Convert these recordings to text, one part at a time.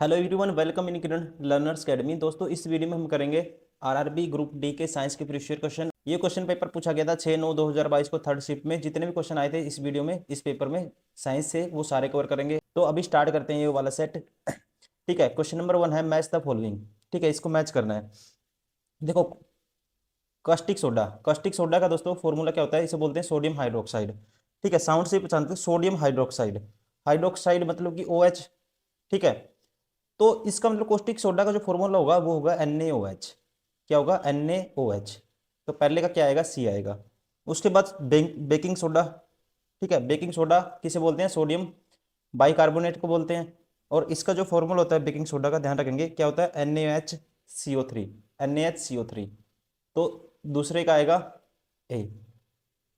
Hello everyone, welcome in Kiran learners academy. दोस्तों, इस video में हम करेंगे आरआरबी ग्रुप डी के साइंस के प्रीवियस क्वेश्चन। ये क्वेश्चन पेपर पूछा गया था 6/9/2022 को थर्ड शिफ्ट में। जितने भी क्वेश्चन आए थे इस वीडियो में, इस पेपर में साइंस से, वो सारे कवर करेंगे। तो अभी स्टार्ट करते हैं ये वाला सेट। ठीक है, क्वेश्चन नंबर 1 है मैच द फॉलोइंग। ठीक है, इसको मैच करना है। देखो, कास्टिक सोडा का दोस्तों फॉर्मूला क्या होता है? इसे बोलते हैं सोडियम हाइड्रोक्साइड। ठीक है, साउंड से ही पहचानते हैं, सोडियम हाइड्रोक्साइड। हाइड्रोक्साइड मतलब कि OH। ठीक है, तो इसका मतलब कॉस्टिक सोडा का जो फॉर्मूला होगा वो होगा NaOH। क्या होगा? NaOH। तो पहले का क्या आएगा? C आएगा। उसके बाद बेकिंग सोडा। ठीक है, बेकिंग सोडा किसे बोलते हैं? सोडियम बाइकार्बोनेट को बोलते हैं। और इसका जो फॉर्मूला होता है बेकिंग सोडा का, ध्यान रखेंगे, क्या होता है? NaHCO3। NaHCO3। तो दूसरे का आएगा A.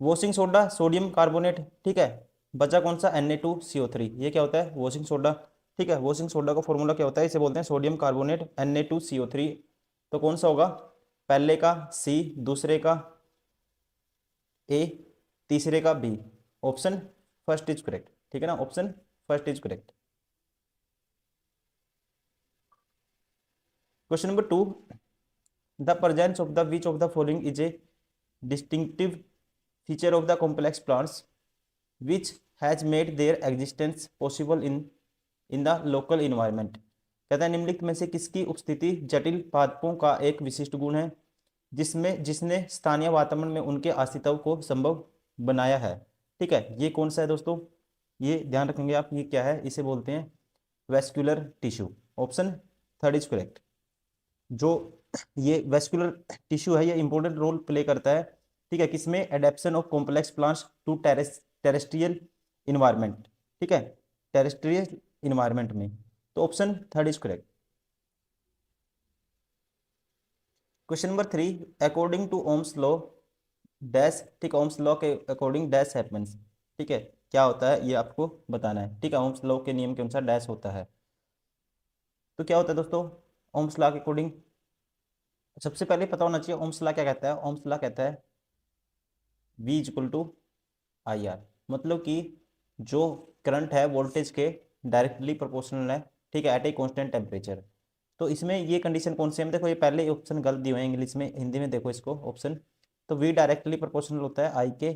Washing soda sodium carbonate. ठीक है, बचा कौन सा? Na2CO3। ये क्या होता है? Washing soda. ठीक है, वॉशिंग सोडा का फॉर्मूला क्या होता है? इसे बोलते हैं सोडियम कार्बोनेट Na2CO3। तो कौन सा होगा? पहले का C, दूसरे का A, तीसरे का B। Option first is correct. ठीक है ना, option first is correct. Question number 2, the presence of the which of the following is a distinctive feature of the complex plants which has made their existence possible in the local environment। कहता है निम्नलिखित में से किसकी उपस्थिति जटिल पादपों का एक विशिष्ट गुण है जिसने स्थानीय वातावरण में उनके अस्तित्व को संभव बनाया है। ठीक है, ये कौन सा है दोस्तों? ये ध्यान रखेंगे आप, ये क्या है? इसे बोलते हैं vascular tissue. Option third is correct. जो ये वेस्कुलर टिश्यू है, ये इंपॉर्टेंट रोल प्ले करता है। ठीक है, किसमें? Adaptation of complex plants to terrestrial environment. ठीक है, टेरेस्ट्रियल इन्वायरमेंट में। तो option third is correct. Question number 3, according to Ohm's law dash. ठीक है, ओम्स लॉ के अकॉर्डिंग डैश हैपेंस। ठीक है, क्या होता है ये आपको बताना है। ठीक है, ओम्स लॉ के नियम के अनुसार डैश होता है। तो क्या होता है दोस्तों ओम्स लॉ के अकॉर्डिंग? सबसे पहले पता होना चाहिए ओम्स लॉ क्या कहता है। ओम्स लॉ कहता है V=IR। मतलब कि जो करंट है वोल्टेज के डायरेक्टली प्रोपोर्शनल है। ठीक है, एट ए कांस्टेंट टेम्परेचर। तो इसमें ये कंडीशन कौन सी है? देखो, ये पहले ऑप्शन गलत दिए हुए हैं इंग्लिश में, हिंदी में देखो इसको ऑप्शन। तो V डायरेक्टली प्रोपोर्शनल होता है I के।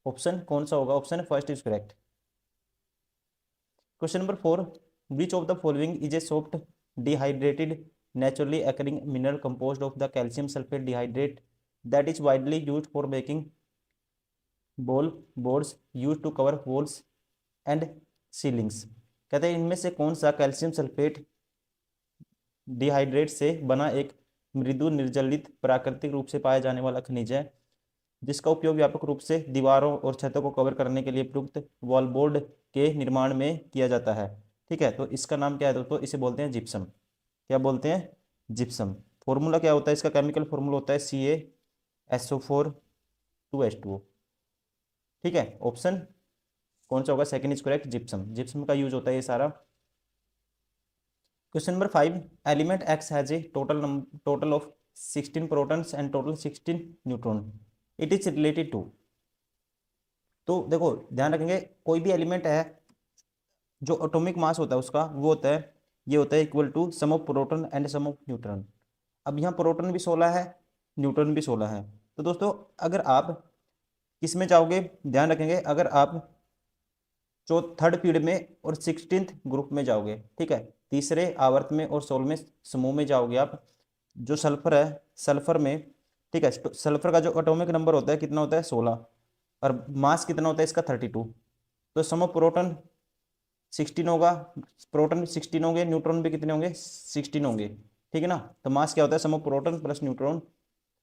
ऑप्शन कौन सा होगा? Option first is correct. Question number 4, which of the following is a soft dehydrated naturally occurring mineral composed of the calcium sulphate dehydrate that is widely used for making ball boards use to cover walls and ceilings. कहते हैं इनमें से कौन सा calcium sulphate dehydrate से बना एक मृदु निर्जलित प्राकृतिक रूप से पाया जाने वाला खनिज है जिसका उपयोग व्यापक रूप से दीवारों और छतों को कवर करने के लिए प्रयुक्त वॉल बोर्ड के निर्माण में किया जाता है। ठीक है, तो इसका नाम क्या है दोस्तों? इसे बोलते हैं जिप्सम। क्या बोलते हैं? जिप्सम। फॉर्मूला क्या होता है इसका? केमिकल फॉर्मूला होता है CaSO4 2H2O। ठीक है, ऑप्शन कौन सा होगा? Second is correct, gypsum. Gypsum का यूज होता है ये सारा। Question number 5, element X has a total of 16 protons and total 16 neutron. It is related to. तो देखो, ध्यान रखेंगे, कोई भी एलिमेंट है जो एटॉमिक मास होता है उसका, वो होता है, ये होता है equal to sum of proton and sum of neutron. अब यहाँ प्रोटॉन भी 16 है, न्यूट्रॉन भी 16 है। तो दोस्तों, अगर आप किस में जाओगे, ध्यान रखेंगे, अगर आप जो थर्ड पीरियड में और 16th ग्रुप में जाओगे, ठीक है, तीसरे आवर्त में और 16वें समूह में जाओगे आप, जो सल्फर है, सल्फर में, ठीक है, सल्फर का जो एटॉमिक नंबर होता है कितना होता है? 16। और मास कितना होता है इसका? 32। तो सम ऑफ प्रोटॉन 16 होगा, प्रोटॉन भी 16 होंगे, न्यूट्रॉन भी कितने होंगे? 16 होंगे। ठीक है ना, तो मास क्या होता है? सम ऑफ प्रोटॉन प्लस न्यूट्रॉन।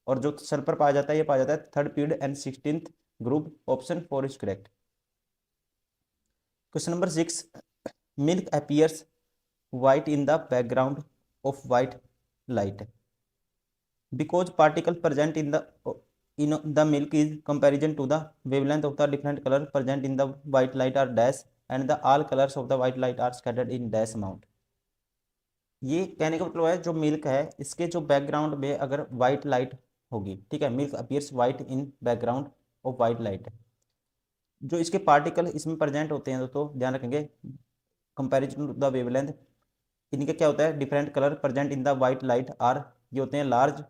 और जो सल्फर पाया जाता है, ये पाया जाता है third period and 16th group. Option 4 is correct. Question number 6, milk appears white in the background of white light because particle present in the milk is comparison to the wavelength of the different color present in the white light are dash and the all colors of the white light are scattered in dash amount। ये कहने का मतलब है जो milk है इसके जो background में अगर व्हाइट लाइट होगी, ठीक है, milk appears white in background of white light, जो इसके पार्टिकल इसमें प्रेजेंट होते हैं, तो ध्यान रखेंगे कंपैरिजन टू द वेवलेंथ। इनका क्या होता है, different colour present in the white light are, ये होते हैं लार्ज,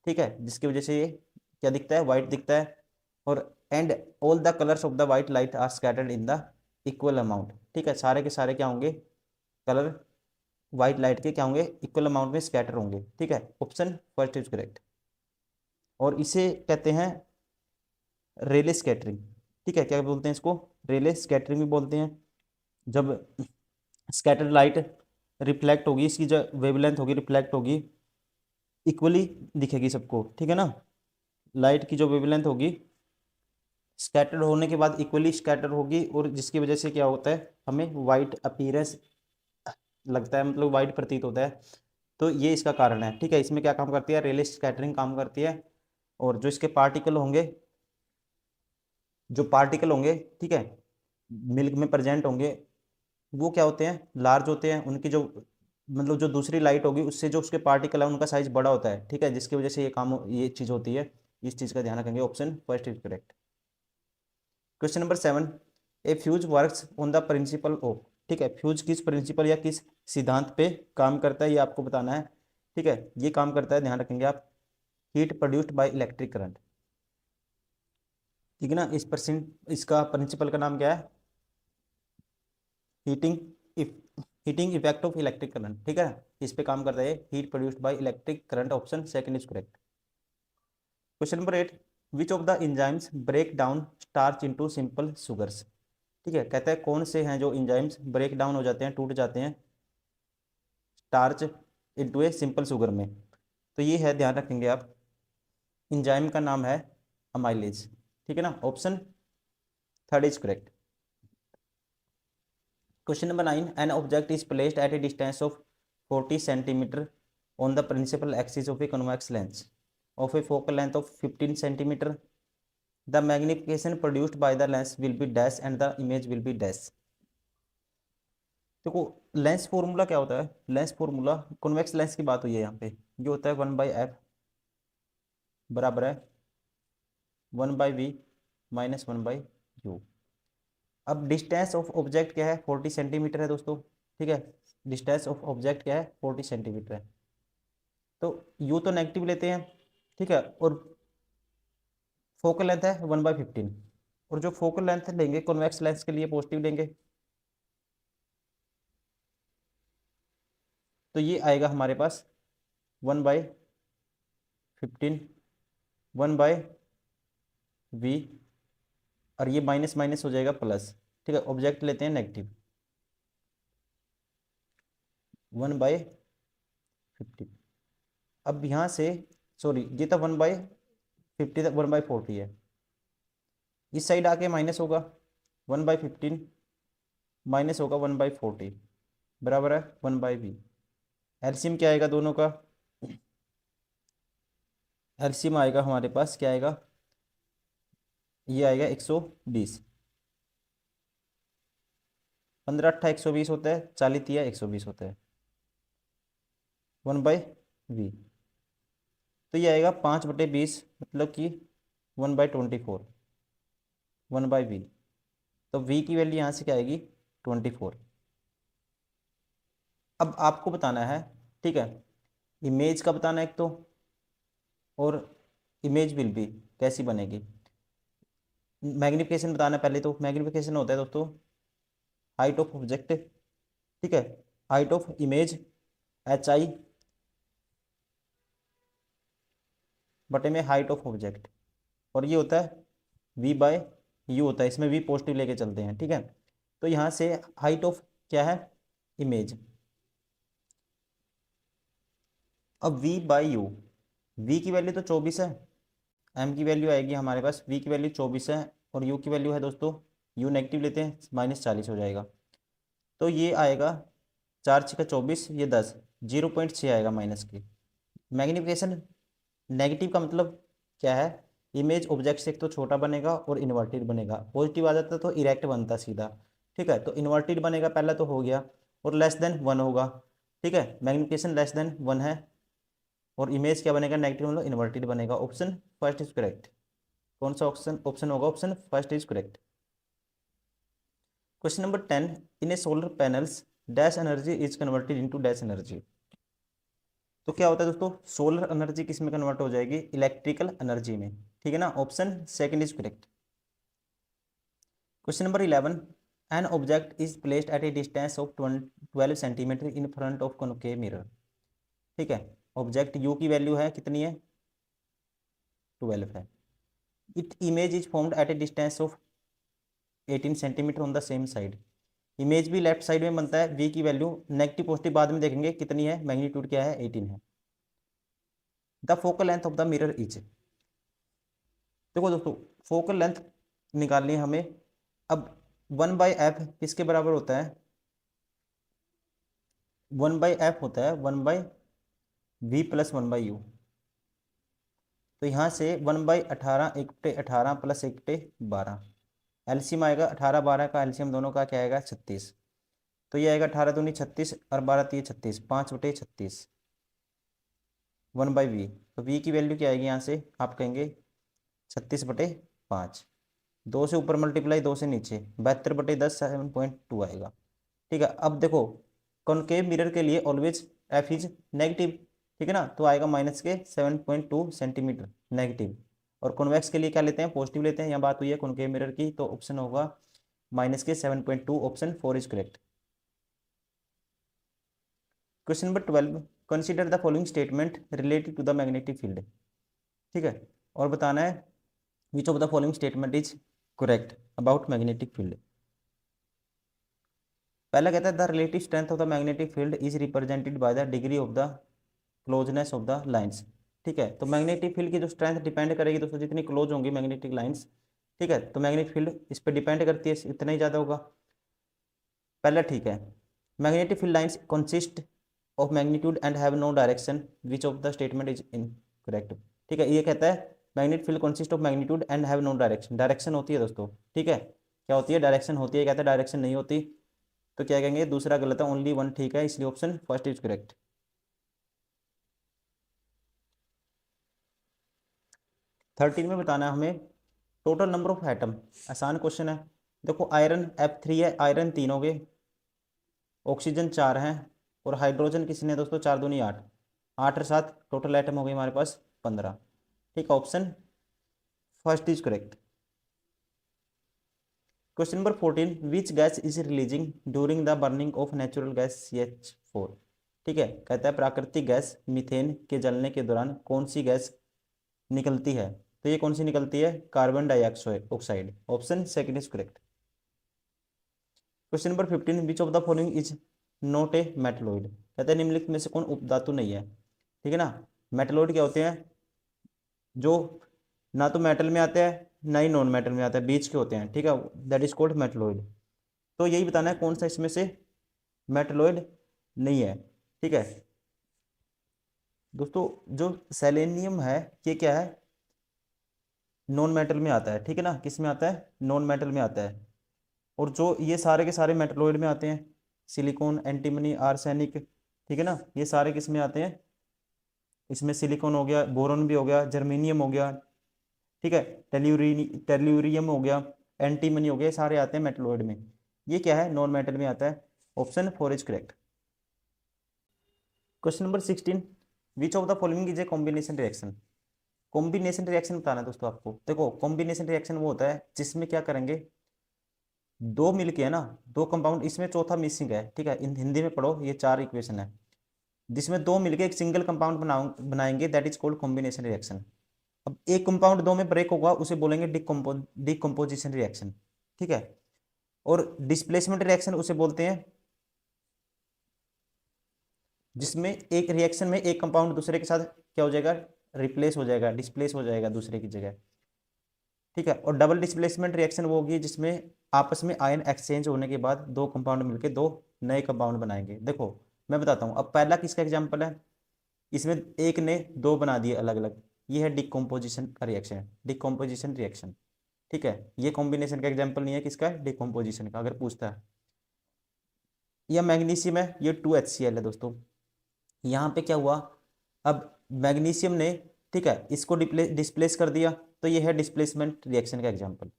ठीक है, जिसकी वजह से ये क्या दिखता है, वाइट दिखता है। और and all the colours of the white light are scattered in the equal amount, ठीक है, सारे के सारे क्या होंगे, कलर व्हाइट लाइट के क्या होंगे, इक्वल अमाउंट में स्कैटर होंगे, ठीक है, ऑप्शन फर्स्ट इज करेक्ट। और इसे कहते हैं रेले स्कैटरिंग, ठीक है, क्या बोलते हैं इसको, रेले स्कैटरिंग भी बोलते हैं। जब स्कैटर लाइट रिफ्लेक्ट होगी, इसकी जो वेवलेंथ होगी रिफ्लेक्ट होगी, इक्वली दिखेगी सबको, ठीक है ना, लाइट की जो वेवलेंथ होगी स्कैटर्ड होने के बाद इक्वली स्कैटर होगी, और जिसकी वजह से क्या होता है, हमें वाइट अपीयरेंस लगता है, मतलब वाइट प्रतीत होता है। तो ये इसका कारण है, ठीक है, इसमें क्या काम करती है, रेले स्कैटरिंग काम करती है। और जो इसके पार्टिकल होंगे, जो पार्टिकल होंगे, ठीक है, मिल्क में प्रेजेंट होंगे, वो क्या होते हैं, लार्ज होते हैं, उनकी जो मतलब जो दूसरी लाइट होगी उससे जो उसके पार्टिकल है उनका साइज बड़ा होता है, ठीक है, जिसकी वजह से ये काम, ये चीज़ होती है। इस चीज़ का ध्यान रखेंगे, option first is correct. Question number 7, A fuse works on the principle of, ठीक है, फ्यूज किस प्रिंसिपल या किस सिद्धांत पे काम करता है, ये आपको बताना है, ठीक है, ये काम करता है, ध्यान रखेंगे आप, heat produced by electric current, ठीक है ना, इस परसेंट इसका प्रिंसिपल का नाम क्या है, heating heating effect of electric current, ठीक है, इस पे काम करता है, heat produced by electric current, option second is correct. Question number 8, which of the enzymes break down starch into simple sugars, ठीक है, कहता है कौन से हैं जो एंजाइम्स ब्रेक डाउन हो जाते हैं, टूट जाते हैं starch into a simple sugar में, तो ये है, ध्यान रखेंगे आप, एंजाइम का नाम है अमाइलेज, ठीक है ना, option third is correct. Question number 9, an object is placed at a distance of 40 centimetre on the principal axis of a convex lens of a focal length of 15 centimetre, the magnification produced by the lens will be dash and the image will be dash. देखो lens formula क्या होता है, lens formula convex lens की बात हुई है यहाँ पे, जो होता है 1/f बराबर है 1/v माइनस 1/u। अब डिस्टेंस ऑफ ऑब्जेक्ट क्या है, 40 सेंटीमीटर है दोस्तों, ठीक है, डिस्टेंस ऑफ ऑब्जेक्ट क्या है, 40 सेंटीमीटर है, तो यू तो नेगेटिव लेते हैं, ठीक है, और फोकल लेंथ है 1/15, और जो फोकल लेंथ लेंगे कॉन्वेक्स लेंस के लिए पॉजिटिव लेंगे, तो ये आएगा हमारे पास 1/15 1/v, और ये माइनस माइनस हो जाएगा प्लस, ठीक है, ऑब्जेक्ट लेते हैं नेगेटिव 1/15। अब यहाँ से, सॉरी ये था 1/50 तक 1/40 है, इस साइड आके माइनस होगा 1/15 माइनस होगा 1/40 बराबर है 1/v। एलसीएम क्या आएगा दोनों का, एलसीएम आएगा हमारे पास क्या आएगा, ये आएगा 120, 15 × 8 = 120 होता है, 40 × 120 होता है 1/v, तो ये आएगा 5/20 मतलब कि 1/24 1/v, तो v की वैल्यू यहाँ से क्या आएगी 24। अब आपको बताना है, ठीक है, इमेज का बताना है एक तो, और इमेज विल बी कैसी बनेगी, मैग्निफिकेशन बताना है पहले, तो मैग्निफिकेशन होता है दोस्तों हाइट ऑफ ऑब्जेक्ट, ठीक है, हाइट ऑफ इमेज HI बटे में हाइट ऑफ ऑब्जेक्ट, और ये होता है V/U होता है, इसमें V पॉजिटिव लेके चलते हैं, ठीक है, तो यहाँ से हाइट ऑफ क्या है इमेज, अब V/U, V की वैल्यू तो 24 है, M की वैल्यू आएगी हमारे पास, V की वैल्यू 24 है, और U की वैल्यू है दोस्तों, U नेगेटिव लेते हैं -40 हो जाएगा, तो ये आएगा 4×6 = 24, ये 10, 0.6 आएगा माइनस की। मैग्निफिकेशन नेगेटिव का मतलब क्या है, इमेज ऑब्जेक्ट से एक तो छोटा बनेगा और इन्वर्टेड बनेगा, पॉजिटिव आ जाता तो इरेक्ट बनता सीधा, ठीक है, तो इन्वर्टेड बनेगा पहला तो हो गया, और लेस देन 1 होगा, ठीक है, मैग्निफिकेशन लेस देन 1 है, और इमेज क्या बनेगा नेगेटिव मतलब इन्वर्टेड बनेगा, ऑप्शन फर्स्ट इज करेक्ट। कौन सा ऑप्शन ऑप्शन होगा, option first is correct. Question number 10, in A solar panels dash energy is converted into dash energy. तो क्या होता है दोस्तों, सोलर एनर्जी किस में कन्वर्ट हो जाएगी, इलेक्ट्रिकल एनर्जी में, ठीक है ना, option second is correct. Question number 11, N object is placed at a distance of 12 centimetre in front of concave mirror. ठीक है, ऑब्जेक्ट यू की वैल्यू है कितनी है, 12 है। It image is formed at a distance of 18 centimetre on the same side. Image भी left side में बनता है, वी की वैल्यू नेगेटिव पॉजिटिव बाद में देखेंगे कितनी है, मैग्नीट्यूड क्या है, 18 है। The focal length of the mirror is, देखो दोस्तों फोकल लेंथ निकालनी है हमें। अब 1/f किसके बराबर होता है, 1/f होता है 1/v प्लस 1/u। तो यहाँ से 1/18 1/18 प्लस 1/12, एलसीएम आएगा 18 12 का एलसीएम दोनों का क्या आएगा 36। तो ये आएगा 18 दूनी 36 और 12 तीन 36, 5/36 1/v। तो v की वैल्यू क्या आएगी यहाँ से, आप कहेंगे 36/5, 2 से ऊपर मल्टीप्लाई 2 से नीचे 72/10 7.2 आएगा। ठीक है, अब देखो कॉनकेव मिरर के लिए ऑलवेज एफ इज नेगेटिव, ठीक है ना, तो आएगा माइनस के 7.2 सेंटीमीटर नेगेटिव। और कॉन्वेक्स के लिए क्या लेते हैं, पॉजिटिव लेते हैं। यहाँ बात हुई है कॉनकेव मिरर की, तो ऑप्शन होगा माइनस के 7.2, option 4 is correct. Question number 12, consider the following statement related to the magnetic field. ठीक है, और बताना है which of the following statement is correct about magnetic field. पहला कहता है the relative strength of the magnetic field is represented by the degree of the closeness of the lines. ठीक है, तो मैग्नेटिक फील्ड की जो स्ट्रेंथ डिपेंड करेगी दोस्तों, जितनी क्लोज होंगी मैग्नेटिक लाइंस, ठीक है, तो मैग्नेटिक फील्ड इस पर डिपेंड करती है, इतना ही ज़्यादा होगा। पहला ठीक है, magnetic field lines consist of magnitude and have no direction, which of the statement is incorrect. ठीक है, ये कहता है magnetic field consist of magnitude and have no direction, direction होती है दोस्तों, ठीक है, क्या होती है, डायरेक्शन होती है, कहता है डायरेक्शन नहीं होती। तो क्या कहेंगे, दूसरा गलत है, ओनली वन ठीक है, इसलिए ऑप्शन फर्स्ट इज करेक्ट। 13 में बताना है हमें टोटल नंबर ऑफ एटम, आसान क्वेश्चन है। देखो आयरन F3 है, आयरन 3 हो गए, ऑक्सीजन 4 हैं, और हाइड्रोजन किसने दोस्तों, 4 दूनी 8, 8 और 7 टोटल एटम हो गए हमारे पास 15। ठीक है, option first is correct. Question number 14, which gas is releasing during the burning of natural gas CH4। ठीक है, कहता है प्राकृतिक गैस मीथेन के जलने के दौरान कौन सी गैस निकलती है। तो ये कौन सी निकलती है, carbon dioxide, option second is correct. Question number 15, which of the following is not a metalloid. कहते हैं निम्नलिखित में से कौन उपधातु नहीं है। ठीक है ना, मेटलॉइड क्या होते हैं, जो ना तो मेटल में आते हैं ना ही नॉन मेटल में आते हैं, बीच के होते हैं, ठीक है, दैट इज कॉल्ड मेटलॉइड। तो यही बताना है कौन सा इसमें से मेटलॉइड नहीं है। ठीक है दोस्तों, जो सेलेनियम है ये क्या है, नॉन मेटल में आता है, ठीक है ना, किस में आता है, नॉन मेटल में आता है। और जो ये सारे के सारे मेटलॉइड में आते हैं, सिलिकॉन, एंटीमनी, आर्सेनिक, ठीक है ना, ये सारे किस में आते हैं, इसमें सिलिकॉन हो गया, बोरॉन भी हो गया, जर्मेनियम हो गया, ठीक है, टेल्यूरियम हो गया, एंटीमनी हो गया, ये सारे आते हैं मेटलॉइड में। ये क्या है, नॉन मेटल में आता है, option 4 is correct. Question number 16, which of the following is a combination reaction. Combination reaction बताना है दोस्तों आपको। देखो कॉम्बिनेशन रिएक्शन वो होता है जिसमें क्या करेंगे, दो मिलके है ना, दो कंपाउंड, इसमें चौथा मिसिंग है, ठीक है, हिंदी में पढ़ो, ये 4 इक्वेशन है, जिसमें दो मिलके एक सिंगल कंपाउंड बनाएंगे, that is called combination reaction. अब एक कंपाउंड दो में ब्रेक होगा उसे बोलेंगे डिकम्पोजिशन रिएक्शन। ठीक है, और डिस्प्लेसमेंट रिएक्शन उसे बोलते हैं जिसमें एक रिएक्शन में एक कंपाउंड दूसरे के साथ क्या हो जाएगा, रिप्लेस हो जाएगा, डिस्प्लेस हो जाएगा दूसरे की जगह। ठीक है, और डबल डिस्प्लेसमेंट रिएक्शन वो होगी जिसमें आपस में आयन एक्सचेंज होने के बाद दो कंपाउंड मिलके दो नए कंपाउंड बनाएंगे। देखो मैं बताता हूँ, अब पहला किसका एग्जाम्पल है, इसमें एक ने दो बना दिए अलग अलग, ये है डिकम्पोजिशन का रिएक्शन, डिकम्पोजिशन रिएक्शन। ठीक है, ये कॉम्बिनेशन का एग्जाम्पल नहीं है, किसका, डिकम्पोजिशन का, अगर पूछता है। यह मैग्नीशियम है, ये 2HCl है दोस्तों। यहाँ पे क्या हुआ, अब मैग्नीशियम ने, ठीक है, इसको डिस्प्लेस कर दिया, तो ये है डिस्प्लेसमेंट रिएक्शन का एग्जाम्पल,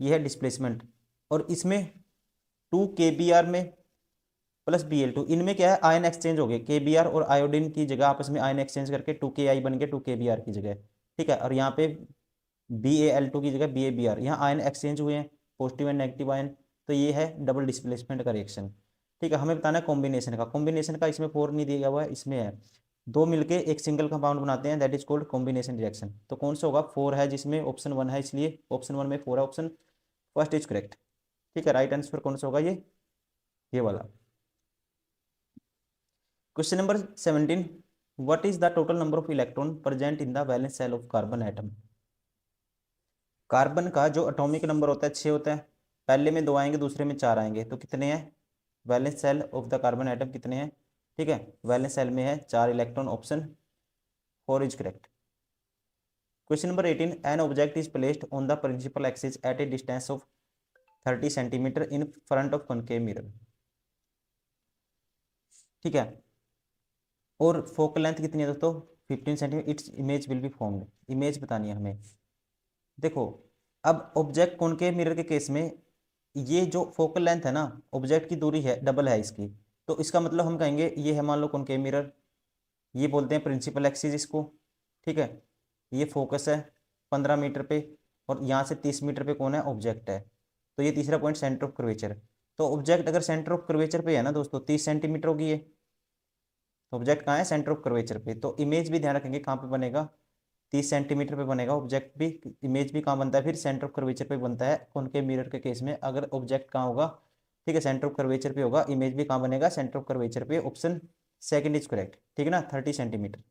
ये है डिस्प्लेसमेंट। और इसमें 2 kBr में प्लस Bl2, इनमें क्या है आयन एक्सचेंज हो गए, KBr और आयोडीन की जगह आपस में आयन एक्सचेंज करके 2Ki बन गए 2 kBr की जगह। ठीक है, और यहाँ पे Bal2 की जगह BaBr, यहाँ आयन एक्सचेंज हुए हैं, पॉजिटिव एंड नेगेटिव आयन। तो ये है डबल डिस्प्लेसमेंट का रिएक्शन। ठीक है, हमें बताना है कॉम्बिनेशन का इसमें 4 नहीं दिया हुआ है, इसमें है। दो मिलके एक सिंगल कंपाउंड बनाते हैं, that is called combination reaction. तो कौन सा होगा, 4 है जिसमें ऑप्शन 1 है, इसलिए ऑप्शन 1 में 4 है, ऑप्शन फर्स्ट इज करेक्ट। ठीक है, राइट आंसर कौन सा होगा, ये वाला। Question number 17, what is the total number of electron present in the valence shell of carbon atom. Carbon का जो एटॉमिक नंबर होता है 6 होता है, पहले में 2 आएंगे, दूसरे में 4 आएंगे, तो कितने हैं valence shell of the carbon atom कितने हैं। ठीक है, वैलेंस शेल में है 4 electron, option 4 is correct. Question number 18, an object is placed on the principal axis at a distance of 30 centimetre in front of concave mirror. ठीक है, और focal length कितनी है दोस्तों, 15 centimetre, it's image will be formed, image बतानी है हमें। देखो, अब ऑब्जेक्ट कॉनकेव मिरर के केस में ये जो फोकल लेंथ है ना, ऑब्जेक्ट की दूरी है डबल है इसकी, तो इसका मतलब हम कहेंगे ये है मान लो कॉनकेव मिरर, ये बोलते हैं प्रिंसिपल एक्सिस इसको। ठीक है, ये फोकस है 15 मीटर पे, और यहाँ से 30 मीटर पे कौन है, ऑब्जेक्ट है। तो ये तीसरा पॉइंट सेंटर ऑफ कर्वेचर। तो ऑब्जेक्ट अगर सेंटर ऑफ कर्वेचर पे है ना दोस्तों, 30 सेंटीमीटर होगी ये, तो ऑब्जेक्ट कहाँ है, सेंटर ऑफ कर्वेचर पे। तो इमेज भी ध्यान रखेंगे कहाँ पे बनेगा, 30 सेंटीमीटर पे बनेगा ऑब्जेक्ट भी। इमेज भी कहाँ बनता है फिर, सेंटर ऑफ कर्वेचर पे बनता है कॉनकेव मिरर के केस में, अगर ऑब्जेक्ट कहाँ होगा। ठीक है, सेंटर ऑफ कर्वेचर पे होगा, इमेज भी कहाँ बनेगा, सेंटर ऑफ कर्वेचर पे, ऑप्शन सेकंड इज करेक्ट। ठीक है ना, 30 centimetre.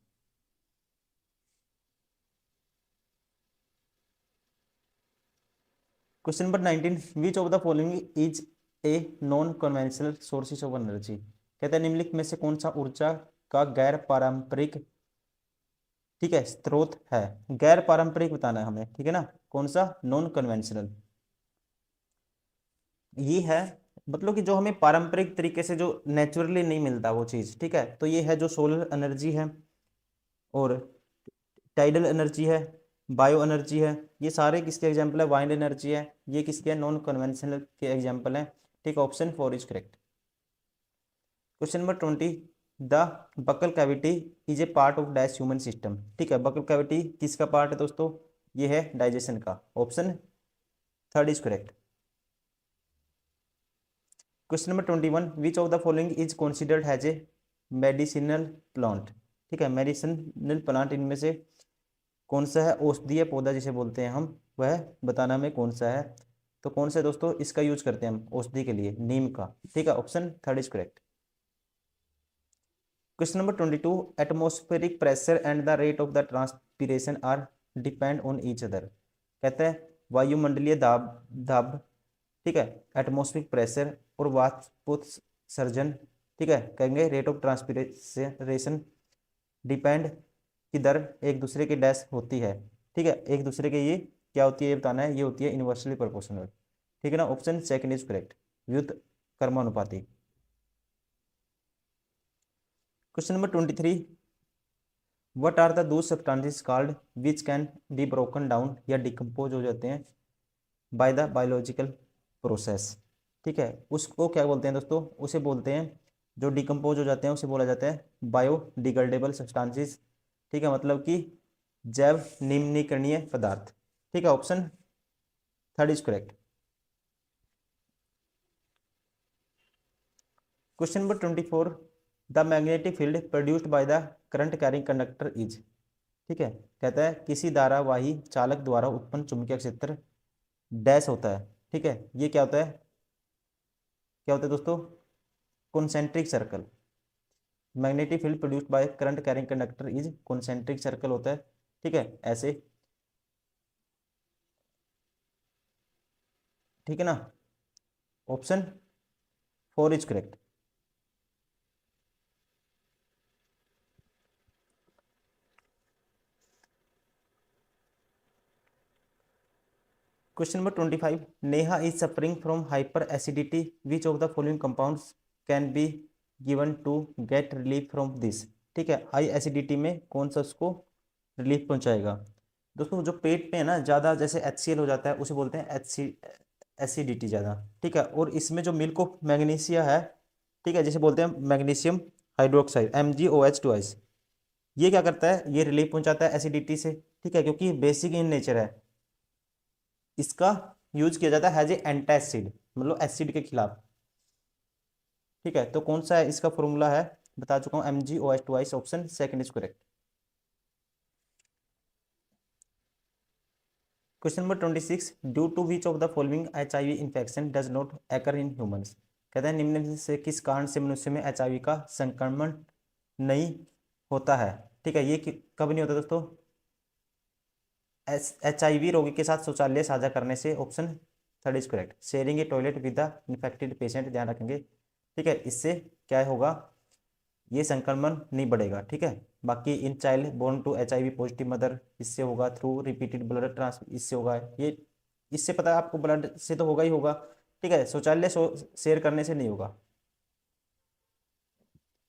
Question number 19, which of the following is a non conventional sources of energy. कहते हैं निम्नलिखित में से कौन सा ऊर्जा का गैर पारंपरिक, ठीक है, स्रोत है। गैर पारंपरिक बताना है हमें, ठीक है ना, कौन सा, नॉन कन्वेंशनल। ये है मतलब कि जो हमें पारंपरिक तरीके से जो नेचुरली नहीं मिलता वो चीज। ठीक है, तो ये है जो सोलर एनर्जी है, और टाइडल एनर्जी है, बायो एनर्जी है, ये सारे किसके एग्जाम्पल है, वाइंड एनर्जी है, ये किसके है, नॉन कन्वेंशनल के एग्जाम्पल है। ठीक है, option 4 is correct. Question number 20, the buccal cavity is a part of dash human system. ठीक है, बकल कैविटी किसका पार्ट है दोस्तों, ये है डाइजेशन का, option 3 is correct. Question number 21, which of the following is considered has a medicinal plant. ठीक है, मेडिसिनल प्लांट इनमें से कौन सा है, औषधीय पौधा जिसे बोलते हैं हम, वह बताना हमें कौन सा है। तो कौन सा है दोस्तों, इसका यूज करते हैं हम औषधि के लिए, नीम का। ठीक है, option 3 is correct. Question number 22, atmospheric pressure and the rate of the transpiration are depend on each other. कहते हैं वायुमंडलीय दाब दाब, ठीक है, एटमॉस्फेरिक प्रेशर और वाष्पोत्सर्जन, ठीक है, कहेंगे रेट ऑफ ट्रांसपीरेशन डिपेंड की दर एक दूसरे के डैश होती है। ठीक है, एक दूसरे के ये क्या होती है ये बताना है, ये होती है इन्वर्सली प्रोपोर्शनल। ठीक है ना, ऑप्शन सेकंड इज करेक्ट, व्युत कर्मानुपाती। Question number 23, what are the दो substances called which can be broken down या डिकम्पोज हो जाते हैं बाय द बायोलॉजिकल प्रोसेस। ठीक है, उसको क्या बोलते हैं दोस्तों, उसे बोलते हैं जो डिकम्पोज हो जाते हैं उसे बोला जाता है बायोडिग्रेडेबल सब्सटेंसेस। ठीक है, मतलब कि जैव निम्नीकरणीय पदार्थ। ठीक है, option 3 is correct. Question number 24, the magnetic field produced by the current carrying conductor is. ठीक है, कहता है किसी धारावाही चालक द्वारा उत्पन्न चुंबकीय क्षेत्र डैश होता है। ठीक है, ये क्या होता है, क्या होता है दोस्तों, concentric circle. Magnetic field produced by current carrying conductor is concentric circle होता है। ठीक है, ऐसे, ठीक है ना, option 4 is correct. Question number 25, Neha is suffering from hyper acidity, which of the following compounds can be given to get relief from this. ठीक है, हाई एसिडिटी में कौन सा उसको रिलीफ पहुंचाएगा। दोस्तों जो पेट पे है ना ज़्यादा, जैसे HCl हो जाता है, उसे बोलते हैं एसिडिटी ज़्यादा, ठीक है। और इसमें जो मिल्क ऑफ मैग्नीशिया है, ठीक है, जिसे बोलते हैं मैग्नीशियम हाइड्रोक्साइड MgOH2, ये क्या करता है, ये रिलीफ पहुंचाता है एसिडिटी से, ठीक है, क्योंकि बेसिक इन नेचर है। इसका यूज किया जाता है एज ए एंटासिड, मतलब एसिड के खिलाफ, ठीक है। तो कौन सा है इसका फॉर्मूला है, बता चुका हूँ, MgOH2, option second is correct. Question number 26, due to which of the following HIV infection does not occur in humans. कहते हैं निम्न में से किस कारण से मनुष्य में HIV का संक्रमण नहीं होता है, ठीक है। ये कब नहीं होता दोस्तों, HIV रोगी के साथ शौचालय साझा करने से, option third is correct. Sharing A toilet with the infected patient, ध्यान रखेंगे, ठीक है, इससे क्या होगा, ये संक्रमण नहीं बढ़ेगा, ठीक है। बाकी in child born to HIV positive mother, इससे होगा। थ्रू रिपीटेड ब्लड ट्रांस, इससे होगा। ये इससे पता है आपको, ब्लड से तो होगा ही होगा, ठीक है। शौचालय शेयर करने से नहीं होगा।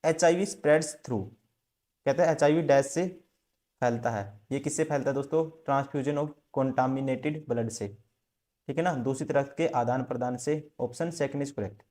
HIV स्प्रेड्स थ्रू, कहते हैं HIV डैश से फैलता है। ये किससे फैलता है दोस्तों, ट्रांसफ्यूजन ऑफ कॉन्टामिनेटेड ब्लड से, ठीक है ना, दूसरी तरह के आदान प्रदान से, ऑप्शन सेकंड इज करेक्ट।